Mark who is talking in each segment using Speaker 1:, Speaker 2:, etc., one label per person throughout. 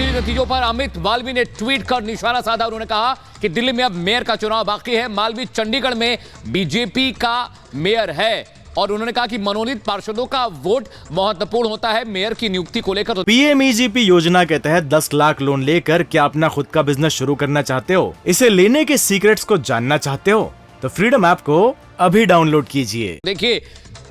Speaker 1: MCD नतीजों पर अमित मालवीय ने ट्वीट कर निशाना साधा। उन्होंने कहा कि दिल्ली में अब मेयर का चुनाव बाकी है। मालवीय चंडीगढ़ में बीजेपी का मेयर है और उन्होंने कहा कि मनोनीत पार्षदों का वोट महत्वपूर्ण होता है मेयर की नियुक्ति को लेकर।
Speaker 2: पीएमईजीपी योजना के तहत 10 लाख लोन लेकर क्या अपना खुद का बिजनेस शुरू करना चाहते हो? इसे लेने के सीक्रेट्स को जानना चाहते हो तो फ्रीडम ऐप को अभी डाउनलोड कीजिए।
Speaker 1: देखिए,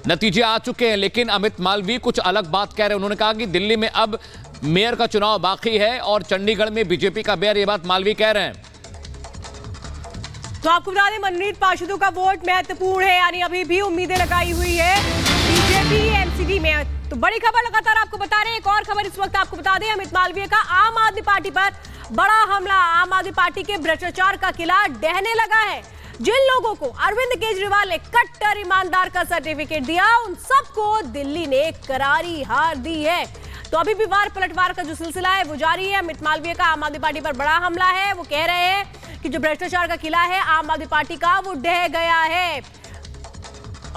Speaker 1: नतीजे आ चुके हैं, लेकिन अमित मालवीय कुछ अलग बात कह रहे हैं। उन्होंने कहा कि दिल्ली में अब मेयर का चुनाव बाकी है और चंडीगढ़ में बीजेपी का मेयर, ये बात मालवीय कह रहे हैं।
Speaker 3: तो आपको बता दें, मनोनीत पार्षदों का वोट महत्वपूर्ण है, यानी अभी भी उम्मीदें लगाई हुई है बीजेपी एमसीडी में। तो बड़ी खबर लगातार आपको बता रहे हैं। एक और खबर इस वक्त आपको बता दें, अमित मालवीय का आम आदमी पार्टी पर बड़ा हमला। आम आदमी पार्टी के भ्रष्टाचार का किला ढहने लगा है। जिन लोगों को अरविंद केजरीवाल ने कट्टर ईमानदार का सर्टिफिकेट दिया, उन सबको दिल्ली ने करारी हार दी है। तो अभी भी वार पलटवार का जो सिलसिला है वो जारी है। अमित मालवीय का आम आदमी पार्टी पर बड़ा हमला है। वो कह रहे हैं कि जो भ्रष्टाचार का किला है आम आदमी पार्टी का, वो ढह गया है।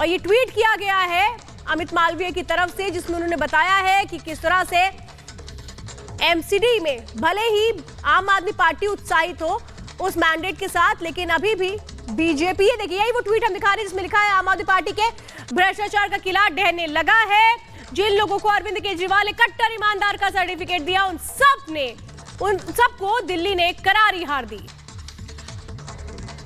Speaker 3: और ये ट्वीट किया गया है अमित मालवीय की तरफ से, जिसमें उन्होंने बताया है कि किस तरह से एमसीडी में भले ही आम आदमी पार्टी उत्साहित हो उस मैंडेट के साथ, लेकिन अभी भी बीजेपी, ये देखिए यही वो ट्वीट हम दिखा रहे हैं जिसमें लिखा है आम आदमी पार्टी के भ्रष्टाचार का किला ढहने लगा है। जिन लोगों को अरविंद केजरीवाल ने कट्टर ईमानदार का सर्टिफिकेट दिया, उन सबको दिल्ली ने करारी हार दी।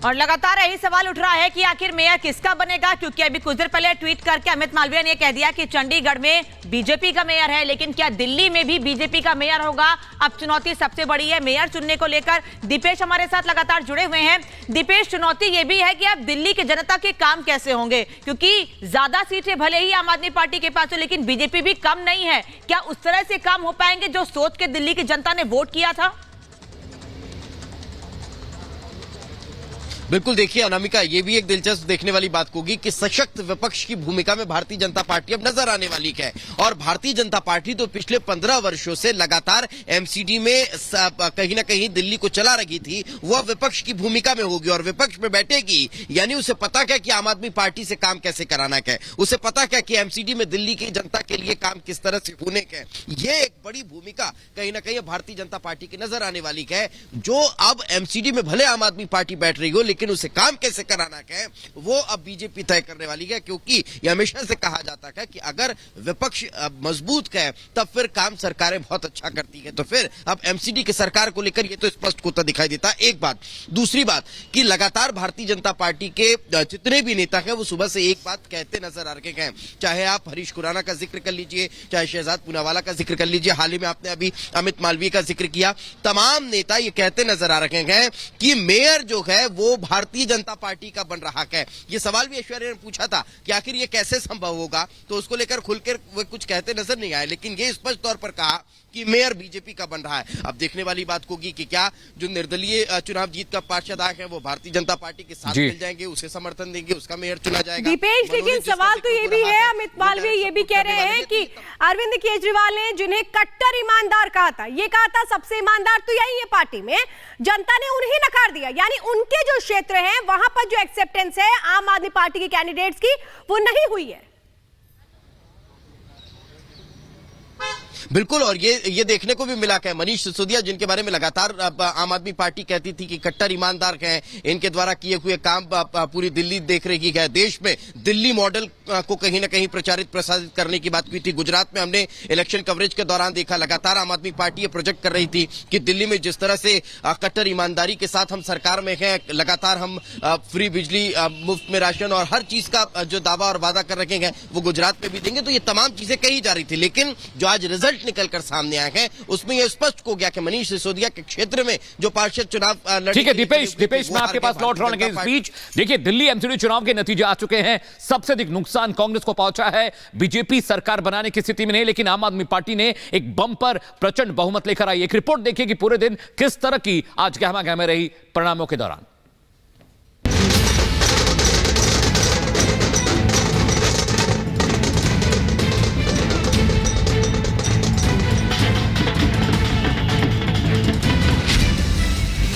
Speaker 4: और लगातार यही सवाल उठ रहा है कि आखिर मेयर किसका बनेगा, क्योंकि अभी कुछ देर पहले ट्वीट करके अमित मालवीय ने कह दिया कि चंडीगढ़ में बीजेपी का मेयर है, लेकिन क्या दिल्ली में भी बीजेपी का मेयर होगा? अब चुनौती सबसे बड़ी है मेयर चुनने को लेकर। दीपेश हमारे साथ लगातार जुड़े हुए हैं। दीपेश, चुनौती ये भी है कि अब दिल्ली की जनता के काम कैसे होंगे, क्योंकि ज्यादा सीटें भले ही आम आदमी पार्टी के पास हो, लेकिन बीजेपी भी कम नहीं है। क्या उस तरह से काम हो पाएंगे जो सोच के दिल्ली की जनता ने वोट किया था?
Speaker 5: बिल्कुल, देखिए अनामिका, ये भी एक दिलचस्प देखने वाली बात होगी कि सशक्त विपक्ष की भूमिका में भारतीय जनता पार्टी अब नजर आने वाली है। और भारतीय जनता पार्टी तो पिछले 15 वर्षों से लगातार एमसीडी में कहीं ना कहीं दिल्ली को चला रही थी, वह विपक्ष की भूमिका में होगी और विपक्ष में बैठेगी। यानी उसे पता क्या कि आम आदमी पार्टी से काम कैसे कराना है, उसे पता क्या कि एमसीडी में दिल्ली की जनता के लिए काम किस तरह से होने का। ये एक बड़ी भूमिका कहीं ना कहीं भारतीय जनता पार्टी की नजर आने वाली है, जो अब एमसीडी में भले आम आदमी पार्टी बैठ रही हो, लेकिन उसे काम कैसे कराना है वो अब बीजेपी तय करने वाली है। क्योंकि यह हमेशा से कहा जाता है कि अगर विपक्ष मजबूत है तब फिर काम सरकारें बहुत अच्छा करती है। तो फिर अब एमसीडी की सरकार को लेकर ये तो स्पष्ट होता दिखाई देता। एक बात, दूसरी बात कि लगातार भारतीय जनता पार्टी के जितने भी नेता हैं वो सुबह से एक बात कहते नजर आ रहे हैं। चाहे आप हरीश खुराना का जिक्र कर लीजिए, चाहे शहजाद पूनावाला का जिक्र कर लीजिए, हाल ही में आपने अभी अमित मालवीय का जिक्र किया, तमाम नेता ये कहते नजर आ रहे हैं कि मेयर जो है वो भारतीय जनता पार्टी का बन रहा है। ये सवाल भी ऐश्वर्या ने पूछा था कि आखिर ये कैसे संभव होगा, तो उसको लेकर खुलकर वे कुछ कहते नजर नहीं आए, लेकिन ये स्पष्ट तौर पर कहा कि मेयर बीजेपी का बन रहा है। अब देखने वाली बात होगी कि क्या जो निर्दलीय चुनाव जीत का पार्षद आए हैं वो भारतीय जनता पार्टी के साथ मिल जाएंगे, उसे समर्थन देंगे, उसका मेयर चुना जाएगा।
Speaker 3: दीपेश, लेकिन सवाल तो ये भी है, अमित मालवीय ये भी कह रहे हैं कि अरविंद केजरीवाल ने जिन्हें कट्टर ईमानदार कहा था, ये कहा था सबसे ईमानदार तो यही है पार्टी में, जनता ने उन्हें नकार दिया। यानी उनके जो क्षेत्र हैं वहां पर जो एक्सेप्टेंस है आम आदमी पार्टी के कैंडिडेट्स की, वो नहीं हुई है।
Speaker 5: बिल्कुल, और ये देखने को भी मिला है मनीष सिसोदिया, जिनके बारे में लगातार आम आदमी पार्टी कहती थी कि कट्टर ईमानदार हैं, इनके द्वारा किए हुए काम पूरी दिल्ली देख रही है। देश में दिल्ली मॉडल को कहीं ना कहीं प्रचारित प्रसारित करने की बात हुई थी। गुजरात में हमने इलेक्शन कवरेज के दौरान देखा, लगातार आम आदमी पार्टी ये प्रोजेक्ट कर रही थी कि दिल्ली में जिस तरह से कट्टर ईमानदारी के साथ हम सरकार में हैं, लगातार हम फ्री बिजली, मुफ्त में राशन और हर चीज का जो दावा और वादा कर रखे हैं वो गुजरात में भी देंगे। तो ये तमाम चीजें कही जा रही थी, लेकिन जो आज रिजल्ट निकलकर सामने आए हैं उसमें यह स्पष्ट हो गया कि मनीष सिसोदिया के क्षेत्र में जो पार्षद चुनाव
Speaker 1: ठीक है दीपेश, मैं आपके पास लौट रहा हूं। इस बीच देखिए, दिल्ली एमसीडी चुनाव के नतीजे आ चुके हैं। सबसे अधिक नुकसान कांग्रेस को पहुंचा है। बीजेपी सरकार बनाने की स्थिति में नहीं, लेकिन आम आदमी पार्टी ने एक बम्पर प्रचंड बहुमत लेकर आई। एक रिपोर्ट देखिए कि पूरे दिन किस तरह की आज गहमा गहमे रही परिणामों के दौरान।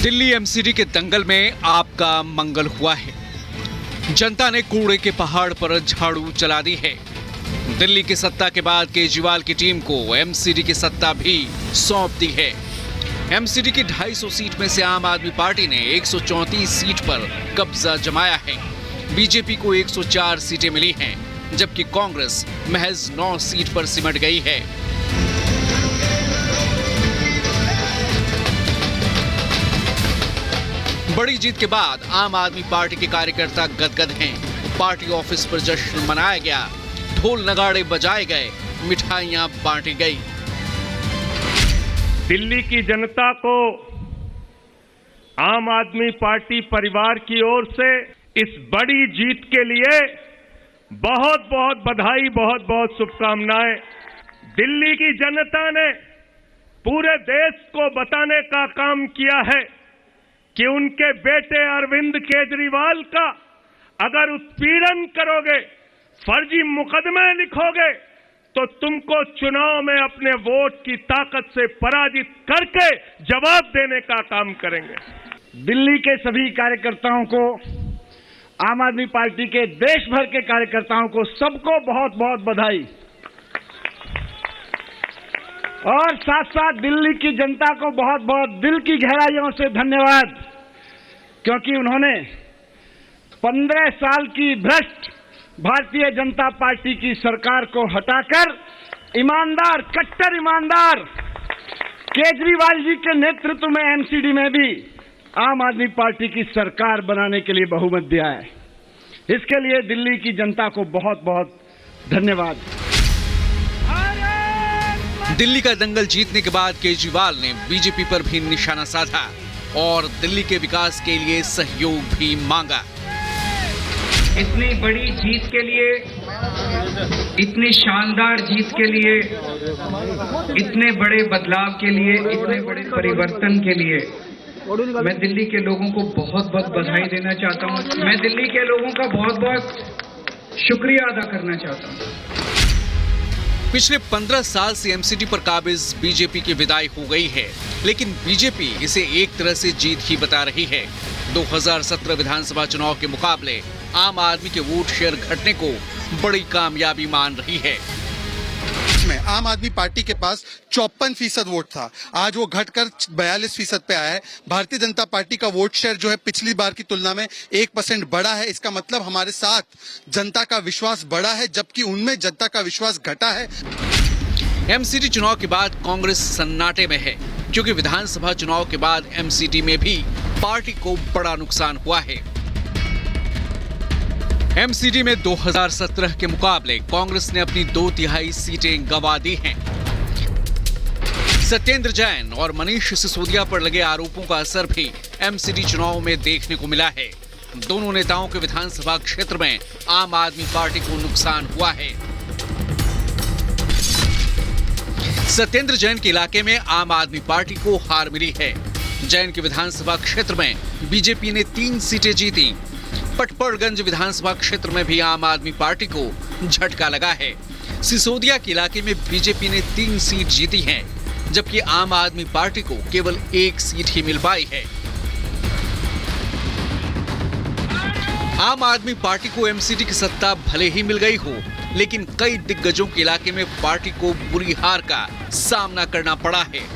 Speaker 6: दिल्ली एमसीडी के दंगल में आपका मंगल हुआ है। जनता ने कूड़े के पहाड़ पर झाड़ू चला दी है। दिल्ली की सत्ता के बाद केजरीवाल की टीम को एमसीडी की सत्ता भी सौंप दी है। एमसीडी की 250 सीट में से आम आदमी पार्टी ने 134 सीट पर कब्जा जमाया है। बीजेपी को 104 सीटें मिली हैं, जबकि कांग्रेस महज 9 सीट पर सिमट गई है। बड़ी जीत के बाद आम आदमी पार्टी के कार्यकर्ता गदगद हैं। पार्टी ऑफिस पर जश्न मनाया गया, ढोल नगाड़े बजाए गए, मिठाइयां बांटी गई।
Speaker 7: दिल्ली की जनता को आम आदमी पार्टी परिवार की ओर से इस बड़ी जीत के लिए बहुत बहुत बधाई, बहुत बहुत शुभकामनाएं। दिल्ली की जनता ने पूरे देश को बताने का काम किया है कि उनके बेटे अरविंद केजरीवाल का अगर उत्पीड़न करोगे, फर्जी मुकदमे लिखोगे, तो तुमको चुनाव में अपने वोट की ताकत से पराजित करके जवाब देने का काम करेंगे।
Speaker 8: दिल्ली के सभी कार्यकर्ताओं को, आम आदमी पार्टी के देश भर के कार्यकर्ताओं को, सबको बहुत बहुत बधाई। और साथ साथ दिल्ली की जनता को बहुत बहुत दिल की गहराइयों से धन्यवाद, क्योंकि उन्होंने 15 साल की भ्रष्ट भारतीय जनता पार्टी की सरकार को हटाकर ईमानदार, कट्टर ईमानदार केजरीवाल जी के नेतृत्व में एमसीडी में भी आम आदमी पार्टी की सरकार बनाने के लिए बहुमत दिया है। इसके लिए दिल्ली की जनता को बहुत बहुत धन्यवाद।
Speaker 6: दिल्ली का दंगल जीतने के बाद केजरीवाल ने बीजेपी पर भी निशाना साधा और दिल्ली के विकास के लिए सहयोग भी मांगा।
Speaker 9: इतनी बड़ी जीत के लिए, इतनी शानदार जीत के लिए, इतने बड़े बदलाव के लिए, इतने बड़े परिवर्तन के लिए मैं दिल्ली के लोगों को बहुत बहुत बधाई देना चाहता हूं। मैं दिल्ली के लोगों का बहुत बहुत शुक्रिया अदा करना चाहता हूं।
Speaker 6: पिछले 15 साल से एमसीडी पर काबिज बीजेपी की विदाई हो गई है, लेकिन बीजेपी इसे एक तरह से जीत ही बता रही है। 2017 विधानसभा चुनाव के मुकाबले आम आदमी के वोट शेयर घटने को बड़ी कामयाबी मान रही है।
Speaker 10: में आम आदमी पार्टी के पास 54% वोट था, आज वो घटकर 42% पे आया है। भारतीय जनता पार्टी का वोट शेयर जो है पिछली बार की तुलना में 1% बढ़ा है। इसका मतलब हमारे साथ जनता का विश्वास बढ़ा है, जबकि उनमें जनता का विश्वास घटा है।
Speaker 6: एमसीडी चुनाव के बाद कांग्रेस सन्नाटे में है, क्योंकि विधानसभा चुनाव के बाद एमसीडी में भी पार्टी को बड़ा नुकसान हुआ है। एमसीडी में 2017 के मुकाबले कांग्रेस ने अपनी 2/3 सीटें गंवा दी हैं। सत्येंद्र जैन और मनीष सिसोदिया पर लगे आरोपों का असर भी एमसीडी चुनाव में देखने को मिला है। दोनों नेताओं के विधानसभा क्षेत्र में आम आदमी पार्टी को नुकसान हुआ है। सत्येंद्र जैन के इलाके में आम आदमी पार्टी को हार मिली है। जैन के विधानसभा क्षेत्र में बीजेपी ने 3 सीटें जीती। पटपड़गंज विधानसभा क्षेत्र में भी आम आदमी पार्टी को झटका लगा है। सिसोदिया के इलाके में बीजेपी ने 3 सीट जीती हैं, जबकि आम आदमी पार्टी को केवल 1 सीट ही मिल पाई है। आम आदमी पार्टी को एमसीडी की सत्ता भले ही मिल गई हो, लेकिन कई दिग्गजों के इलाके में पार्टी को बुरी हार का सामना करना पड़ा है।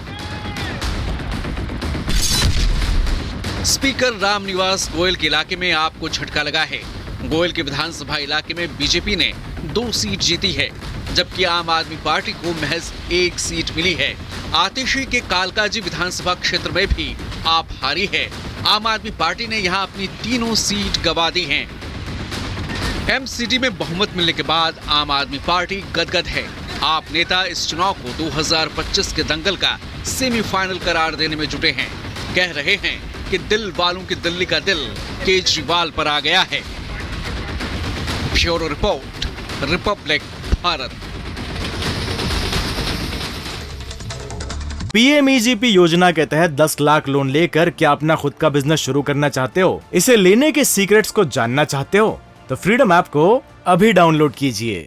Speaker 6: स्पीकर रामनिवास गोयल के इलाके में आपको झटका लगा है। गोयल के विधानसभा इलाके में बीजेपी ने 2 सीट जीती है, जबकि आम आदमी पार्टी को महज 1 सीट मिली है। आतिशी के कालकाजी विधानसभा क्षेत्र में भी आप हारी है। आम आदमी पार्टी ने यहां अपनी 3 सीट गंवा दी हैं। एमसीडी में बहुमत मिलने के बाद आम आदमी पार्टी गदगद है। आप नेता इस चुनाव को 2025 के दंगल का सेमीफाइनल करार देने में जुटे हैं। कह रहे हैं कि दिल वालों की दिल्ली का दिल केजरीवाल पर आ गया है। Bureau report, Republic Bharat.
Speaker 2: PMEGP योजना के तहत 10 लाख लोन लेकर क्या अपना खुद का बिजनेस शुरू करना चाहते हो? इसे लेने के सीक्रेट्स को जानना चाहते हो? तो फ्रीडम ऐप को अभी डाउनलोड कीजिए।